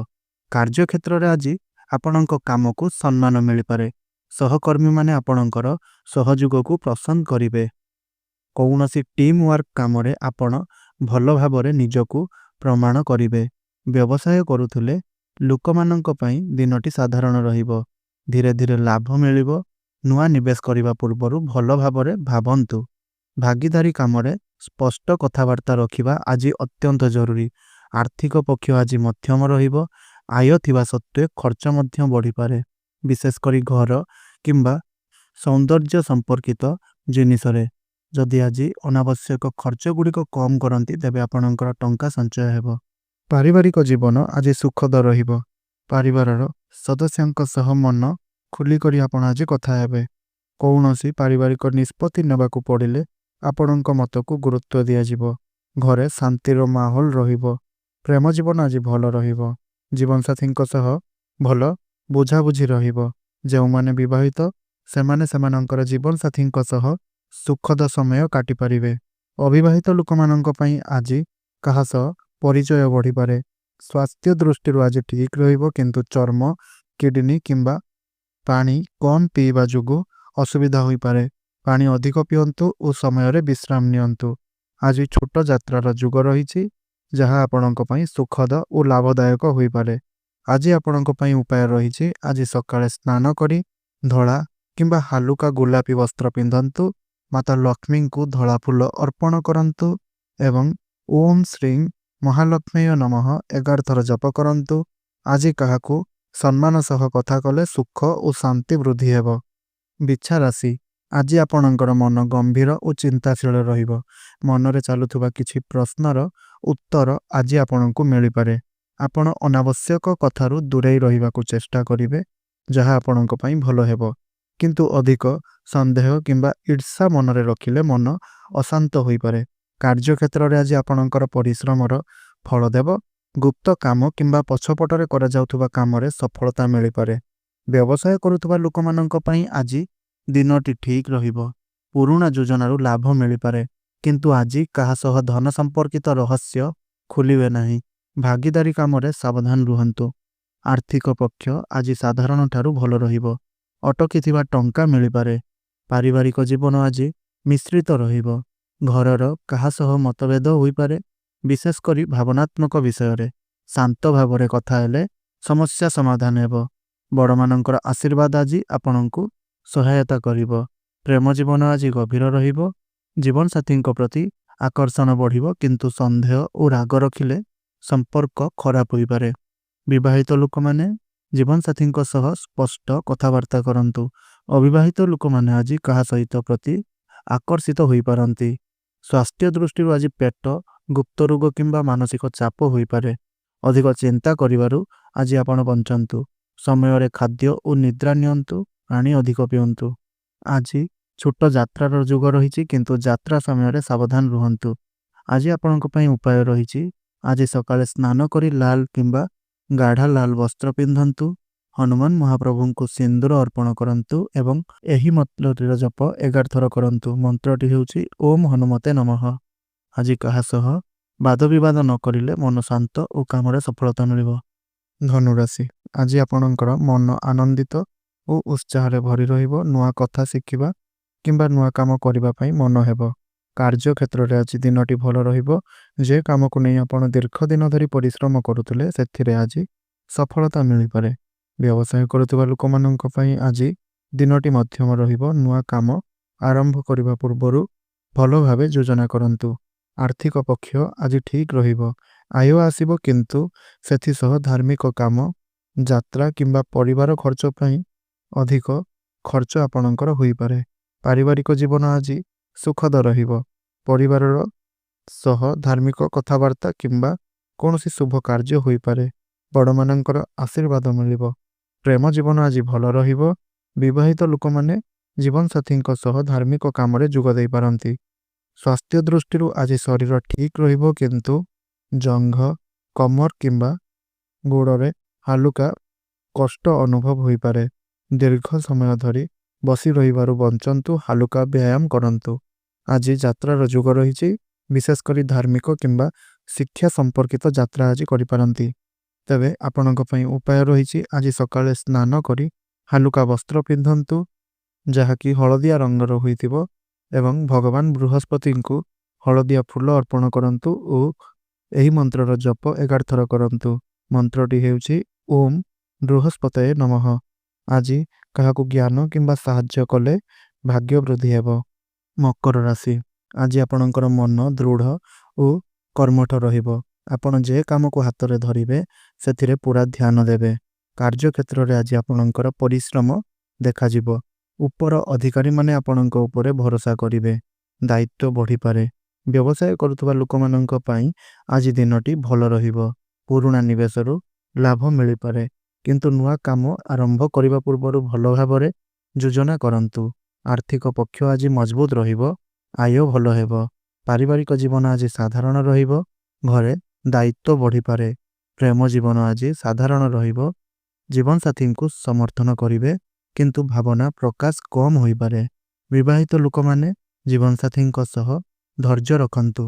କାର୍ଯ୍ୟକ୍ଷେତ୍ରରେ ଆଜି ଆପଣଙ୍କ କାମକୁ ସମ୍ମାନ ମିଳିପାରେ। ସହକର୍ମୀମାନେ ଆପଣଙ୍କର ସହଯୋଗକୁ ପସନ୍ଦ କରିବେ। କୌଣସି ଟିମ୍ ୱାର୍କ କାମରେ ଆପଣ ଭଲ ଭାବରେ ନିଜକୁ ପ୍ରମାଣ କରିବେ। ବ୍ୟବସାୟ କରୁଥିଲେ ଲୋକମାନଙ୍କ ପାଇଁ ଦିନଟି ସାଧାରଣ ରହିବ। ଧୀରେ ଧୀରେ ଲାଭ ମିଳିବ। ନୂଆ ନିବେଶ କରିବା ପୂର୍ବରୁ ଭଲ ଭାବରେ ଭାବନ୍ତୁ। ଭାଗିଦାରୀ କାମରେ ସ୍ପଷ୍ଟ କଥାବାର୍ତ୍ତା ରଖିବା ଆଜି ଅତ୍ୟନ୍ତ ଜରୁରୀ। ଆର୍ଥିକ ପକ୍ଷ ଆଜି ମଧ୍ୟମ ରହିବ। ଆୟ ଥିବା ସତ୍ତ୍ୱେ ଖର୍ଚ୍ଚ ମଧ୍ୟ ବଢ଼ିପାରେ, ବିଶେଷ କରି ଘର କିମ୍ବା ସୌନ୍ଦର୍ଯ୍ୟ ସମ୍ପର୍କିତ ଜିନିଷରେ। ଯଦି ଆଜି ଅନାବଶ୍ୟକ ଖର୍ଚ୍ଚଗୁଡ଼ିକ କମ୍ କରନ୍ତି, ତେବେ ଆପଣଙ୍କର ଟଙ୍କା ସଞ୍ଚୟ ହେବ। ପାରିବାରିକ ଜୀବନ ଆଜି ସୁଖଦ ରହିବ। ପରିବାରର ସଦସ୍ୟଙ୍କ ସହ ମନ ଖୋଲିକରି ଆପଣ ଆଜି କଥା ହେବେ। କୌଣସି ପାରିବାରିକ ନିଷ୍ପତ୍ତି ନେବାକୁ ପଡ଼ିଲେ ଆପଣଙ୍କ ମତକୁ ଗୁରୁତ୍ୱ ଦିଆଯିବ। ଘରେ ଶାନ୍ତିର ମାହୋଲ ରହିବ। ପ୍ରେମ ଜୀବନ ଆଜି ଭଲ ରହିବ। ଜୀବନସାଥୀଙ୍କ ସହ ଭଲ ବୁଝାବୁଝି ରହିବ। ଯେଉଁମାନେ ବିବାହିତ ସେମାନେ ସେମାନଙ୍କର ଜୀବନସାଥୀଙ୍କ ସହ ସୁଖଦ ସମୟ କାଟିପାରିବେ। ଅବିବାହିତ ଲୋକମାନଙ୍କ ପାଇଁ ଆଜି କାହା ସହ ପରିଚୟ ବଢ଼ିପାରେ। ସ୍ୱାସ୍ଥ୍ୟ ଦୃଷ୍ଟିରୁ ଆଜି ଠିକ୍ ରହିବ, କିନ୍ତୁ ଚର୍ମ, କିଡନୀ କିମ୍ବା ପାଣି କମ୍ ପିଇବା ଯୋଗୁଁ ଅସୁବିଧା ହୋଇପାରେ। ପାଣି ଅଧିକ ପିଅନ୍ତୁ ଓ ସମୟରେ ବିଶ୍ରାମ ନିଅନ୍ତୁ। ଆଜି ଛୋଟ ଯାତ୍ରାର ଯୋଗ ରହିଛି, ଯାହା ଆପଣଙ୍କ ପାଇଁ ସୁଖଦ ଓ ଲାଭଦାୟକ ହୋଇପାରେ। ଆଜି ଆପଣଙ୍କ ପାଇଁ ଉପାୟ ରହିଛି। ଆଜି ସକାଳେ ସ୍ନାନ କରି ଧଳା କିମ୍ବା ହାଲୁକା ଗୋଲାପୀ ବସ୍ତ୍ର ପିନ୍ଧନ୍ତୁ। ମାତା ଲକ୍ଷ୍ମୀଙ୍କୁ ଧଳା ଫୁଲ ଅର୍ପଣ କରନ୍ତୁ ଏବଂ ଓମ୍ ଶ୍ରୀ ମହାଲକ୍ଷ୍ମୀୟ ନମଃ 11 ଥର ଜପ କରନ୍ତୁ। ଆଜି କାହାକୁ ସମ୍ମାନ ସହ କଥା କଲେ ସୁଖ ଓ ଶାନ୍ତି ବୃଦ୍ଧି ହେବ। ବିଛା ରାଶି, ଆଜି ଆପଣଙ୍କର ମନ ଗମ୍ଭୀର ଓ ଚିନ୍ତାଶୀଳ ରହିବ। ମନରେ ଚାଲୁଥିବା କିଛି ପ୍ରଶ୍ନର ଉତ୍ତର ଆଜି ଆପଣଙ୍କୁ ମିଳିପାରେ। ଆପଣ ଅନାବଶ୍ୟକ କଥାରୁ ଦୂରେଇ ରହିବାକୁ ଚେଷ୍ଟା କରିବେ, ଯାହା ଆପଣଙ୍କ ପାଇଁ ଭଲ ହେବ। କିନ୍ତୁ ଅଧିକ ସନ୍ଦେହ କିମ୍ବା ଈର୍ଷା ମନରେ ରଖିଲେ ମନ ଅଶାନ୍ତ ହୋଇପାରେ। କାର୍ଯ୍ୟକ୍ଷେତ୍ରରେ ଆଜି ଆପଣଙ୍କର ପରିଶ୍ରମର ଫଳ ଦେବ। ଗୁପ୍ତ କାମ କିମ୍ବା ପଛପଟରେ କରାଯାଉଥିବା କାମରେ ସଫଳତା ମିଳିପାରେ। ବ୍ୟବସାୟ କରୁଥିବା ଲୋକମାନଙ୍କ ପାଇଁ ଆଜି ଦିନଟି ଠିକ୍ ରହିବ। ପୁରୁଣା ଯୋଜନାରୁ ଲାଭ ମିଳିପାରେ, କିନ୍ତୁ ଆଜି କାହା ସହ ଧନ ସମ୍ପର୍କିତ ରହସ୍ୟ ଖୋଲିବେ ନାହିଁ। ଭାଗିଦାରୀ କାମରେ ସାବଧାନ ରୁହନ୍ତୁ। ଆର୍ଥିକ ପକ୍ଷ ଆଜି ସାଧାରଣଠାରୁ ଭଲ ରହିବ। ଅଟକିଥିବା ଟଙ୍କା ମିଳିପାରେ। ପାରିବାରିକ ଜୀବନ ଆଜି ମିଶ୍ରିତ ରହିବ। ଘରର କାହା ସହ ମତଭେଦ ହୋଇପାରେ, ବିଶେଷ କରି ଭାବନାତ୍ମକ ବିଷୟରେ। ଶାନ୍ତ ଭାବରେ କଥା ହେଲେ ସମସ୍ୟା ସମାଧାନ ହେବ। ବଡ଼ମାନଙ୍କର ଆଶୀର୍ବାଦ ଆଜି ଆପଣଙ୍କୁ ସହାୟତା କରିବ। ପ୍ରେମ ଜୀବନ ଆଜି ଗଭୀର ରହିବ। ଜୀବନସାଥୀଙ୍କ ପ୍ରତି ଆକର୍ଷଣ ବଢ଼ିବ, କିନ୍ତୁ ସନ୍ଦେହ ଓ ରାଗ ରଖିଲେ ସମ୍ପର୍କ ଖରାପ ହୋଇପାରେ। ବିବାହିତ ଲୋକମାନେ ଜୀବନସାଥୀଙ୍କ ସହ ସ୍ପଷ୍ଟ କଥାବାର୍ତ୍ତା କରନ୍ତୁ। ଅବିବାହିତ ଲୋକମାନେ ଆଜି କାହା ସହିତ ପ୍ରତି ଆକର୍ଷିତ ହୋଇପାରନ୍ତି। ସ୍ୱାସ୍ଥ୍ୟ ଦୃଷ୍ଟିରୁ ଆଜି ପେଟ, ଗୁପ୍ତ ରୋଗ କିମ୍ବା ମାନସିକ ଚାପ ହୋଇପାରେ। ଅଧିକ ଚିନ୍ତା କରିବାରୁ ଆଜି ଆପଣ ବଞ୍ଚନ୍ତୁ। ସମୟରେ ଖାଦ୍ୟ ଓ ନିଦ୍ରା ନିଅନ୍ତୁ। ପାଣି ଅଧିକ ପିଅନ୍ତୁ। ଆଜି ଛୋଟ ଯାତ୍ରାର ଯୋଗ ରହିଛି, କିନ୍ତୁ ଯାତ୍ରା ସମୟରେ ସାବଧାନ ରୁହନ୍ତୁ। ଆଜି ଆପଣଙ୍କ ପାଇଁ ଉପାୟ ରହିଛି। ଆଜି ସକାଳେ ସ୍ନାନ କରି ଲାଲ କିମ୍ବା ଗାଢ଼ା ଲାଲ ବସ୍ତ୍ର ପିନ୍ଧନ୍ତୁ। ହନୁମାନ ମହାପ୍ରଭୁଙ୍କୁ ସିନ୍ଦୁର ଅର୍ପଣ କରନ୍ତୁ ଏବଂ ଏହି ମନ୍ତ୍ରଟିର ଜପ 11 ଥର କରନ୍ତୁ। ମନ୍ତ୍ରଟି ହେଉଛି ଓମ୍ ହନୁମତେ ନମଃ। ଆଜି କାହା ସହ ବାଦବିବାଦ ନ କରିଲେ ମନ ଶାନ୍ତ ଓ କାମରେ ସଫଳତା ମିଳିବ। ଧନୁରାଶି ଆଜି ଆପଣଙ୍କର ମନ ଆନନ୍ଦିତ ଓ ଉତ୍ସାହରେ ଭରି ରହିବ। ନୂଆ କଥା ଶିଖିବା କିମ୍ବା ନୂଆ କାମ କରିବା ପାଇଁ ମନ ହେବ। କାର୍ଯ୍ୟକ୍ଷେତ୍ରରେ ଆଜି ଦିନଟି ଭଲ ରହିବ। ଯେ କାମକୁ ନେଇ ଆପଣ ଦୀର୍ଘ ଦିନ ଧରି ପରିଶ୍ରମ କରୁଥିଲେ ସେଥିରେ ଆଜି ସଫଳତା ମିଳିପାରେ। ବ୍ୟବସାୟ କରୁଥିବା ଲୋକମାନଙ୍କ ପାଇଁ ଆଜି ଦିନଟି ମଧ୍ୟମ ରହିବ। ନୂଆ କାମ ଆରମ୍ଭ କରିବା ପୂର୍ବରୁ ଭଲ ଭାବେ ଯୋଜନା କରନ୍ତୁ। ଆର୍ଥିକ ପକ୍ଷ ଆଜି ଠିକ୍ ରହିବ। ଆୟ ଆସିବ, କିନ୍ତୁ ସେଥିସହ ଧାର୍ମିକ କାମ, ଯାତ୍ରା କିମ୍ବା ପରିବାର ଖର୍ଚ୍ଚ ପାଇଁ ଅଧିକ ଖର୍ଚ୍ଚ ଆପଣଙ୍କର ହୋଇପାରେ। ପାରିବାରିକ ଜୀବନ ଆଜି ସୁଖଦ ରହିବ। ପରିବାରର ସହ ଧାର୍ମିକ କଥାବାର୍ତ୍ତା କିମ୍ବା କୌଣସି ଶୁଭ କାର୍ଯ୍ୟ ହୋଇପାରେ। ବଡ଼ମାନଙ୍କର ଆଶୀର୍ବାଦ ମିଳିବ। ପ୍ରେମ ଜୀବନ ଆଜି ଭଲ ରହିବ। ବିବାହିତ ଲୋକମାନେ ଜୀବନସାଥୀଙ୍କ ସହ ଧାର୍ମିକ କାମରେ ଯୋଗ ଦେଇପାରନ୍ତି। ସ୍ୱାସ୍ଥ୍ୟ ଦୃଷ୍ଟିରୁ ଆଜି ଶରୀର ଠିକ୍ ରହିବ, କିନ୍ତୁ ଜଙ୍ଘ, କମର କିମ୍ବା ଗୋଡ଼ରେ ହାଲୁକା କଷ୍ଟ ଅନୁଭବ ହୋଇପାରେ। ଦୀର୍ଘ ସମୟ ଧରି ବସି ରହିବାରୁ ବଞ୍ଚନ୍ତୁ। ହାଲୁକା ବ୍ୟାୟାମ କରନ୍ତୁ। ଆଜି ଯାତ୍ରାର ଯୋଗ ରହିଛି। ବିଶେଷ କରି ଧାର୍ମିକ କିମ୍ବା ଶିକ୍ଷା ସମ୍ପର୍କିତ ଯାତ୍ରା ଆଜି କରିପାରନ୍ତି। ତେବେ ଆପଣଙ୍କ ପାଇଁ ଉପାୟ ରହିଛି। ଆଜି ସକାଳେ ସ୍ନାନ କରି ହାଲୁକା ବସ୍ତ୍ର ପିନ୍ଧନ୍ତୁ, ଯାହାକି ହଳଦିଆ ରଙ୍ଗର ହୋଇଥିବ, ଏବଂ ଭଗବାନ ବୃହସ୍ପତିଙ୍କୁ ହଳଦିଆ ଫୁଲ ଅର୍ପଣ କରନ୍ତୁ ଓ ଏହି ମନ୍ତ୍ରର ଜପ 11 ଥର କରନ୍ତୁ। ମନ୍ତ୍ରଟି ହେଉଛି ଓମ୍ ବୃହସ୍ପତये ନମଃ। ଆଜି କାହାକୁ ଜ୍ଞାନ କିମ୍ବା ସାହାଯ୍ୟ କଲେ ଭାଗ୍ୟ ବୃଦ୍ଧି ହେବ। ମକର ରାଶି ଆଜି ଆପଣଙ୍କର ମନ ଦୃଢ଼ ଓ କର୍ମଠ ରହିବ। ଆପଣ ଯେ କାମକୁ ହାତରେ ଧରିବେ ସେଥିରେ ପୁରା ଧ୍ୟାନ ଦେବେ। କାର୍ଯ୍ୟକ୍ଷେତ୍ରରେ ଆଜି ଆପଣଙ୍କର ପରିଶ୍ରମ ଦେଖାଯିବ। ଉପର ଅଧିକାରୀମାନେ ଆପଣଙ୍କ ଉପରେ ଭରସା କରିବେ। ଦାୟିତ୍ୱ ବଢ଼ିପାରେ। ବ୍ୟବସାୟ କରୁଥିବା ଲୋକମାନଙ୍କ ପାଇଁ ଆଜି ଦିନଟି ଭଲ ରହିବ। ପୁରୁଣା ନିବେଶରୁ ଲାଭ ମିଳିପାରେ, କିନ୍ତୁ ନୂଆ କାମ ଆରମ୍ଭ କରିବା ପୂର୍ବରୁ ଭଲ ଭାବରେ ଯୋଜନା କରନ୍ତୁ। ଆର୍ଥିକ ପକ୍ଷ ଆଜି ମଜବୁତ ରହିବ। ଆୟ ଭଲ ହେବ। ପାରିବାରିକ ଜୀବନ ଆଜି ସାଧାରଣ ରହିବ। ଘରେ ଦାୟିତ୍ୱ ବଢ଼ିପାରେ। ପ୍ରେମ ଜୀବନ ଆଜି ସାଧାରଣ ରହିବ। ଜୀବନସାଥୀଙ୍କୁ ସମର୍ଥନ କରିବେ, କିନ୍ତୁ ଭାବନା ପ୍ରକାଶ କମ୍ ହୋଇପାରେ। ବିବାହିତ ଲୋକମାନେ ଜୀବନସାଥୀଙ୍କ ସହ ଧୈର୍ଯ୍ୟ ରଖନ୍ତୁ।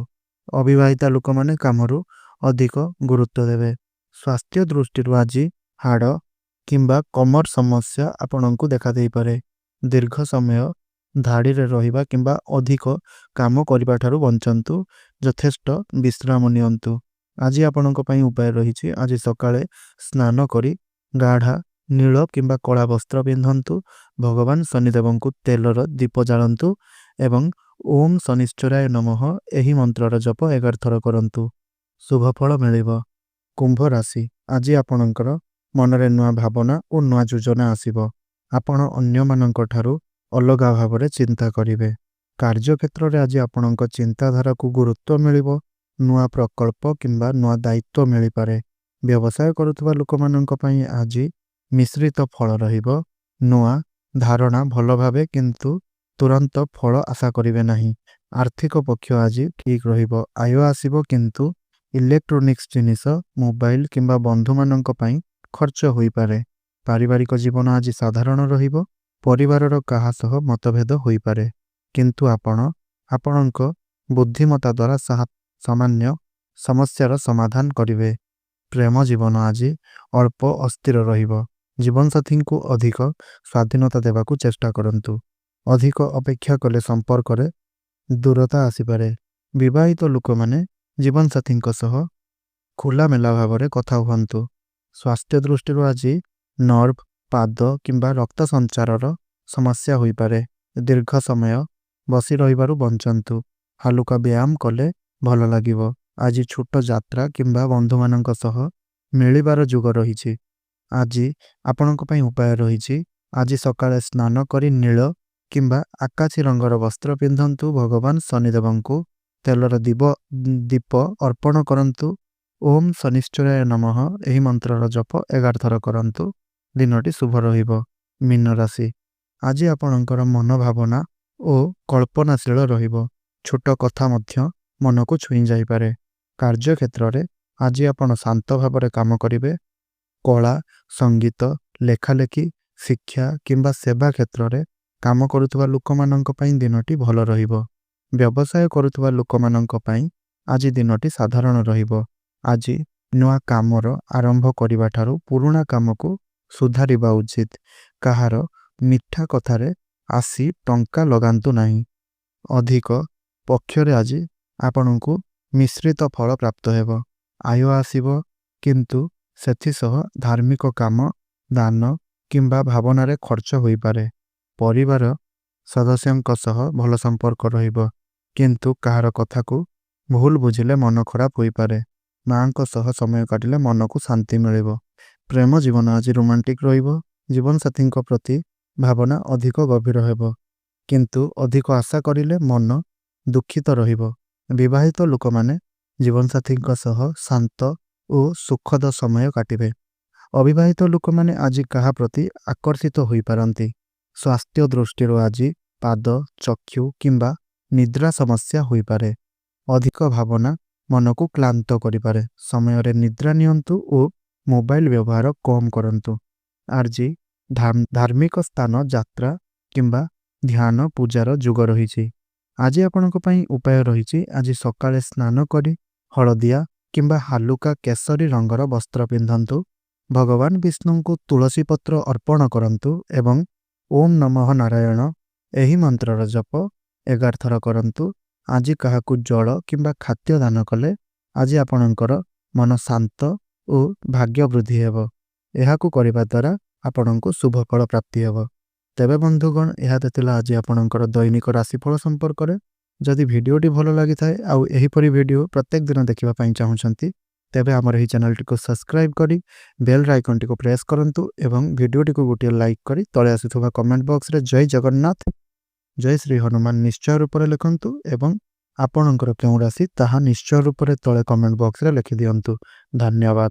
ଅବିବାହିତା ଲୋକମାନେ କାମରୁ ଅଧିକ ଗୁରୁତ୍ୱ ଦେବେ। ସ୍ୱାସ୍ଥ୍ୟ ଦୃଷ୍ଟିରୁ ଆଜି ହାଡ଼ କିମ୍ବା କମର ସମସ୍ୟା ଆପଣଙ୍କୁ ଦେଖାଦେଇପାରେ। ଦୀର୍ଘ ସମୟ ଧାଡ଼ିରେ ରହିବା କିମ୍ବା ଅଧିକ କାମ କରିବାଠାରୁ ବଞ୍ଚନ୍ତୁ। ଯଥେଷ୍ଟ ବିଶ୍ରାମ ନିଅନ୍ତୁ। ଆଜି ଆପଣଙ୍କ ପାଇଁ ଉପାୟ ରହିଛି। ଆଜି ସକାଳେ ସ୍ନାନ କରି ଗାଢ଼ା ନୀଳ କିମ୍ବା କଳା ବସ୍ତ୍ର ପିନ୍ଧନ୍ତୁ। ଭଗବାନ ଶନିଦେବଙ୍କୁ ତେଲର ଦୀପ ଜାଳନ୍ତୁ ଏବଂ ଓମ୍ ଶନିଶ୍ଚରାୟ ନମଃ ଏହି ମନ୍ତ୍ରର ଜପ 11 ଥର କରନ୍ତୁ। ଶୁଭଫଳ ମିଳିବ। କୁମ୍ଭ ରାଶି ଆଜି ଆପଣଙ୍କର ମନରେ ନୂଆ ଭାବନା ଓ ନୂଆ ଯୋଜନା ଆସିବ। ଆପଣ ଅନ୍ୟମାନଙ୍କ ଠାରୁ ଅଲଗା ଭାବରେ ଚିନ୍ତା କରିବେ। କାର୍ଯ୍ୟକ୍ଷେତ୍ରରେ ଆଜି ଆପଣଙ୍କ ଚିନ୍ତାଧାରାକୁ ଗୁରୁତ୍ୱ ମିଳିବ। ନୂଆ ପ୍ରକଳ୍ପ କିମ୍ବା ନୂଆ ଦାୟିତ୍ୱ ମିଳିପାରେ। ବ୍ୟବସାୟ କରୁଥିବା ଲୋକମାନଙ୍କ ପାଇଁ ଆଜି ମିଶ୍ରିତ ଫଳ ରହିବ। ନୂଆ ଧାରଣା ଭଲ ଭାବେ, କିନ୍ତୁ ତୁରନ୍ତ ଫଳ ଆଶା କରିବେ ନାହିଁ। ଆର୍ଥିକ ପକ୍ଷ ଆଜି ଠିକ୍ ରହିବ। ଆୟ ଆସିବ, କିନ୍ତୁ ଇଲେକ୍ଟ୍ରୋନିକ୍ସ ଜିନିଷ, ମୋବାଇଲ କିମ୍ବା ବନ୍ଧୁମାନଙ୍କ ପାଇଁ ଖର୍ଚ୍ଚ ହୋଇପାରେ। ପାରିବାରିକ ଜୀବନ ଆଜି ସାଧାରଣ ରହିବ। ପରିବାରର କାହା ସହ ମତଭେଦ ହୋଇପାରେ, କିନ୍ତୁ ଆପଣ ଆପଣଙ୍କ ବୁଦ୍ଧିମତ୍ତା ଦ୍ୱାରା ସାମାନ୍ୟ ସମସ୍ୟାର ସମାଧାନ କରିବେ। ପ୍ରେମ ଜୀବନ ଆଜି ଅଳ୍ପ ଅସ୍ଥିର ରହିବ। ଜୀବନସାଥୀଙ୍କୁ ଅଧିକ ସ୍ୱାଧୀନତା ଦେବାକୁ ଚେଷ୍ଟା କରନ୍ତୁ। ଅଧିକ ଅପେକ୍ଷା କଲେ ସମ୍ପର୍କରେ ଦୂରତା ଆସିପାରେ। ବିବାହିତ ଲୋକମାନେ ଜୀବନସାଥୀଙ୍କ ସହ ଖୋଲାମେଲା ଭାବରେ କଥା ହୁଅନ୍ତୁ। ସ୍ୱାସ୍ଥ୍ୟ ଦୃଷ୍ଟିରୁ ଆଜି ନର୍ଭ, ପାଦ କିମ୍ବା ରକ୍ତ ସଞ୍ଚାରର ସମସ୍ୟା ହୋଇପାରେ। ଦୀର୍ଘ ସମୟ ବସି ରହିବାରୁ ବଞ୍ଚନ୍ତୁ। ହାଲୁକା ବ୍ୟାୟାମ କଲେ ଭଲ ଲାଗିବ। ଆଜି ଛୋଟ ଯାତ୍ରା କିମ୍ବା ବନ୍ଧୁମାନଙ୍କ ସହ ମିଳିବାର ଯୋଗ ରହିଛି। ଆଜି ଆପଣଙ୍କ ପାଇଁ ଉପାୟ ରହିଛି। ଆଜି ସକାଳେ ସ୍ନାନ କରି ନୀଳ କିମ୍ବା ଆକାଶୀ ରଙ୍ଗର ବସ୍ତ୍ର ପିନ୍ଧନ୍ତୁ। ଭଗବାନ ଶନିଦେବଙ୍କୁ ତେଲର ଦୀପ ଅର୍ପଣ କରନ୍ତୁ। ଓମ୍ ଶନିଶ୍ଚରାୟ ନମଃ ଏହି ମନ୍ତ୍ରର ଜପ 11 ଥର କରନ୍ତୁ। ଦିନଟି ଶୁଭ ରହିବ। ମୀନ ରାଶି ଆଜି ଆପଣଙ୍କର ମନୋଭାବନା ଓ କଳ୍ପନାଶୀଳ ରହିବ। ଛୋଟ କଥା ମଧ୍ୟ ମନକୁ ଛୁଇଁ ଯାଇପାରେ। କାର୍ଯ୍ୟକ୍ଷେତ୍ରରେ ଆଜି ଆପଣ ଶାନ୍ତ ଭାବରେ କାମ କରିବେ। କଳା, ସଙ୍ଗୀତ, ଲେଖାଲେଖି, ଶିକ୍ଷା କିମ୍ବା ସେବା କ୍ଷେତ୍ରରେ କାମ କରୁଥିବା ଲୋକମାନଙ୍କ ପାଇଁ ଦିନଟି ଭଲ ରହିବ। ବ୍ୟବସାୟ କରୁଥିବା ଲୋକମାନଙ୍କ ପାଇଁ ଆଜି ଦିନଟି ସାଧାରଣ ରହିବ। ଆଜି ନୂଆ କାମର ଆରମ୍ଭ କରିବା ଠାରୁ ପୁରୁଣା କାମକୁ ସୁଧାରିବା ଉଚିତ। କାହାର ମିଠା କଥାରେ ଆସି ଟଙ୍କା ଲଗାନ୍ତୁ ନାହିଁ। ଅଧିକ ପକ୍ଷରେ ଆଜି ଆପଣଙ୍କୁ ମିଶ୍ରିତ ଫଳ ପ୍ରାପ୍ତ ହେବ। ଆୟ ଆସିବ, କିନ୍ତୁ ସେଥିସହ ଧାର୍ମିକ କାମ, ଦାନ କିମ୍ବା ଭାବନାରେ ଖର୍ଚ୍ଚ ହୋଇପାରେ। ପରିବାର ସଦସ୍ୟଙ୍କ ସହ ଭଲ ସମ୍ପର୍କ ରହିବ, କିନ୍ତୁ କାହାର କଥାକୁ ଭୁଲ ବୁଝିଲେ ମନ ଖରାପ ହୋଇପାରେ। ମାଆଙ୍କ ସହ ସମୟ କାଟିଲେ ମନକୁ ଶାନ୍ତି ମିଳିବ। ପ୍ରେମ ଜୀବନ ଆଜି ରୋମାଣ୍ଟିକ ରହିବ। ଜୀବନସାଥୀଙ୍କ ପ୍ରତି ଭାବନା ଅଧିକ ଗଭୀର ହେବ, କିନ୍ତୁ ଅଧିକ ଆଶା କରିଲେ ମନ ଦୁଃଖିତ ରହିବ। ବିବାହିତ ଲୋକମାନେ ଜୀବନସାଥୀଙ୍କ ସହ ଶାନ୍ତ ଓ ସୁଖଦ ସମୟ କାଟିବେ। ଅବିବାହିତ ଲୋକମାନେ ଆଜି କାହା ପ୍ରତି ଆକର୍ଷିତ ହୋଇପାରନ୍ତି। ସ୍ୱାସ୍ଥ୍ୟ ଦୃଷ୍ଟିରୁ ଆଜି ପାଦ, ଚକ୍ଷୁ କିମ୍ବା ନିଦ୍ରା ସମସ୍ୟା ହୋଇପାରେ। ଅଧିକ ଭାବନା ମନକୁ କ୍ଳାନ୍ତ କରିପାରେ। ସମୟରେ ନିଦ୍ରା ନିଅନ୍ତୁ ଓ ମୋବାଇଲ ବ୍ୟବହାର କମ୍ କରନ୍ତୁ। ଆଜି ଧାର୍ମିକ ସ୍ଥାନ ଯାତ୍ରା କିମ୍ବା ଧ୍ୟାନ ପୂଜାର ଯୁଗ ରହିଛି। ଆଜି ଆପଣଙ୍କ ପାଇଁ ଉପାୟ ରହିଛି। ଆଜି ସକାଳେ ସ୍ନାନ କରି ହଳଦିଆ କିମ୍ବା ହାଲୁକା କେଶରୀ ରଙ୍ଗର ବସ୍ତ୍ର ପିନ୍ଧନ୍ତୁ। ଭଗବାନ ବିଷ୍ଣୁଙ୍କୁ ତୁଳସୀ ପତ୍ର ଅର୍ପଣ କରନ୍ତୁ ଏବଂ ଓମ୍ ନମଃ ନାରାୟଣ ଏହି ମନ୍ତ୍ରର ଜପ 11 ଥର କରନ୍ତୁ। ଆଜି କାହାକୁ ଜଳ କିମ୍ବା ଖାଦ୍ୟ ଦାନ କଲେ ଆଜି ଆପଣଙ୍କର ମନ ଶାନ୍ତ ଓ ଭାଗ୍ୟ ବୃଦ୍ଧି ହେବ। ଏହାକୁ କରିବା ଦ୍ୱାରା ଆପଣଙ୍କୁ ଶୁଭ ଫଳ ପ୍ରାପ୍ତି ହେବ। ତେବେ ବନ୍ଧୁଗଣ, ଏହା ତ ଥିଲା ଆଜି ଆପଣଙ୍କର ଦୈନିକ ରାଶିଫଳ ସମ୍ପର୍କରେ। ଯଦି ଭିଡ଼ିଓଟି ଭଲ ଲାଗିଥାଏ ଆଉ ଏହିପରି ଭିଡ଼ିଓ ପ୍ରତ୍ୟେକ ଦିନ ଦେଖିବା ପାଇଁ ଚାହୁଁଛନ୍ତି, ତେବେ ଆମର ଏହି ଚ୍ୟାନେଲଟିକୁ ସବସ୍କ୍ରାଇବ୍ କରି ବେଲ୍ ଆଇକନ୍ଟିକୁ ପ୍ରେସ୍ କରନ୍ତୁ ଏବଂ ଭିଡ଼ିଓଟିକୁ ଗୋଟିଏ ଲାଇକ୍ କରି ତଳେ ଆସୁଥିବା କମେଣ୍ଟ ବକ୍ସରେ ଜୟ ଜଗନ୍ନାଥ, ଜୟ ଶ୍ରୀ ହନୁମାନ ନିଶ୍ଚୟ ରୂପରେ ଲେଖନ୍ତୁ ଏବଂ ଆପଣଙ୍କର କେଉଁ ରାଶି ତାହା ନିଶ୍ଚୟ ରୂପରେ ତଳେ କମେଣ୍ଟ ବକ୍ସରେ ଲେଖିଦିଅନ୍ତୁ। ଧନ୍ୟବାଦ।